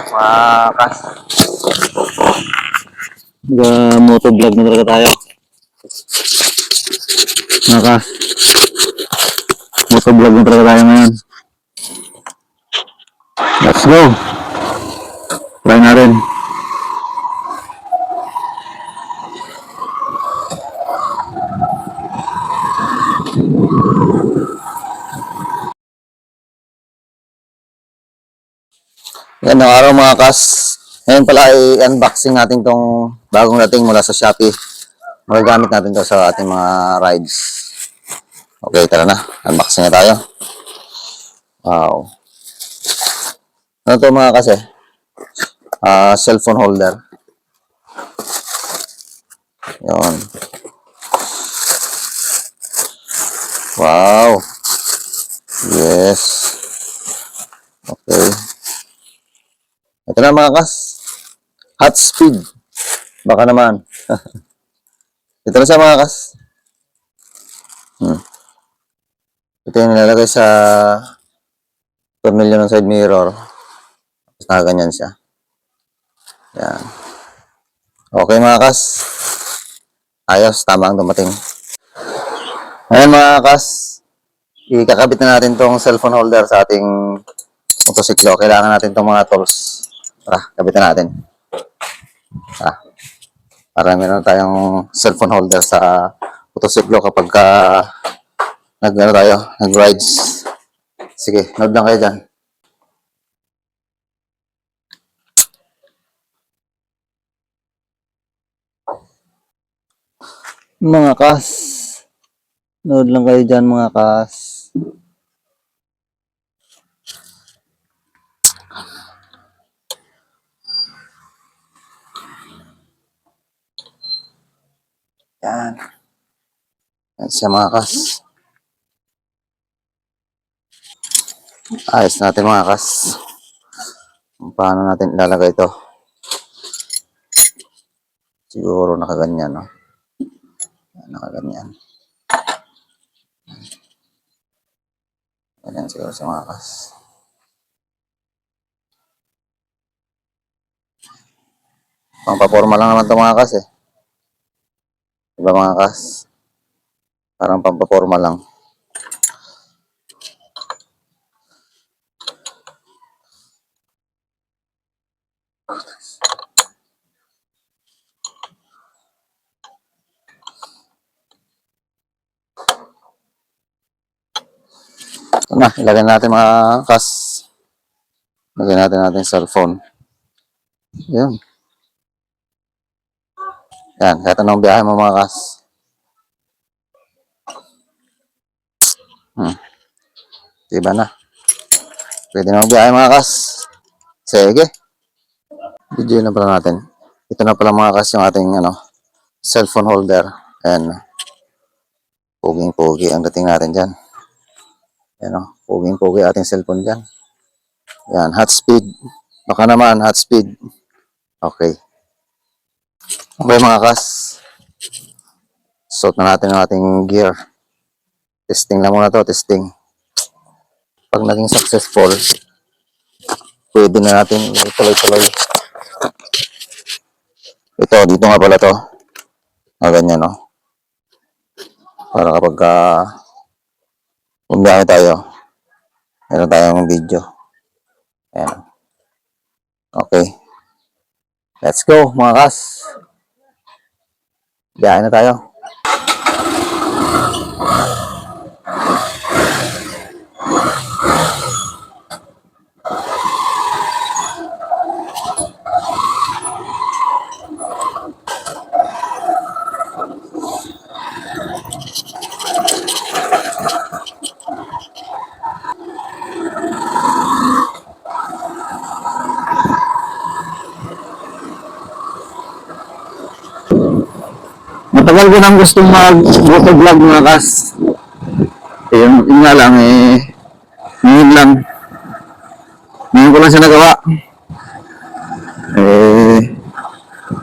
mga kas. Motovlog na talaga tayo. Mga kas. Motovlog na talaga tayo ngayon. Let's go. Try natin. Yan ang araw mga kas. Ngayon pala ay unboxing natin tong bagong dating mula sa Shopee. Magagamit natin to sa ating mga rides. Okay, tara na. Unboxing na tayo. Wow. Ano to mga kas eh? Cellphone holder. Yan. Wow. Yes. Okay. Ito na mga kas. Hot speed. Baka naman. Ito na siya mga kas. Ito yung nilalagay sa tornilyo ng side mirror. Tapos nakaganyan siya. Yan. Okay mga kas. Ayos. Tama ang dumating. Ayan mga kas. Ikakabit na natin tong cellphone holder sa ating motosiklo. Kailangan natin tong mga tools. Tara, kabitan natin. Para meron tayong cellphone holder sa motosiklo kapag nag-rides. Sige, nood lang kayo dyan. Mga kas. Nood lang kayo dyan mga kas. Yan. Yan siya mga kas. Ayos natin mga kas. Paano natin ilalagay ito? Siguro nakaganyan, no? Nakaganyan. Ganyan siguro sa mga kas. Pampaporma lang naman ito mga kas eh. Diba mga kas? Parang pampaporma lang. Ito na, ilagay natin mga kas. Ilagay natin cellphone. Yan. Yan, kahit anong biyahe mo mga kas. Diba na? Pwede na magbiyahe mga kas. Sige. Video na pala natin. Ito na pala mga kas yung ating cellphone holder. And puging-pugi ang dating natin dyan. Yan o. Puging-pugi ating cellphone dyan. Yan. Hot speed. Baka naman hot speed. Okay. Okay mga kas. Suot na natin ang ating gear. Testing lang muna to. Testing. Pag naging successful, pwede na natin tuloy-tuloy. Ito, dito nga pala to. Ganyan, no? Para kapag bumiyahe tayo, meron tayong video. Ayan. Okay. Let's go, mga kas. Biyahe na tayo. Matagal ko nang gustong mag-vlog mga kas. Yun nga lang ngayon ko lang siya nagawa.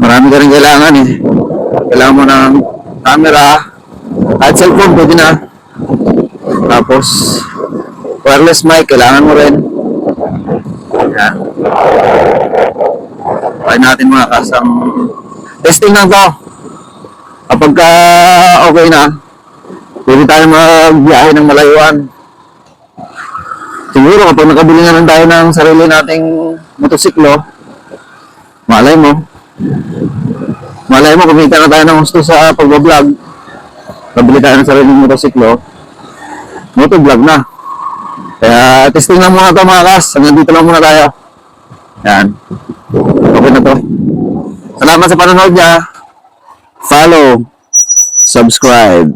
Marami ka rin kailangan eh. Kailangan mo ng camera, at cellphone pwede na. Tapos wireless mic kailangan mo rin. Yan. Try natin mga kas. Ang testing lang to. Kapag okay na, pwede tayo magbiyahe ng malayuan. Siguro kapag nakabili na lang tayo ng sarili nating motosiklo, malay mo kumita na tayo ng gusto sa pagbablog, kabili tayo ng sariling motosiklo, motovlog na. Kaya testing lang muna ito mga kas, hanggang dito lang muna tayo. Yan, okay na to. Salamat sa panonood niya. Follow, subscribe.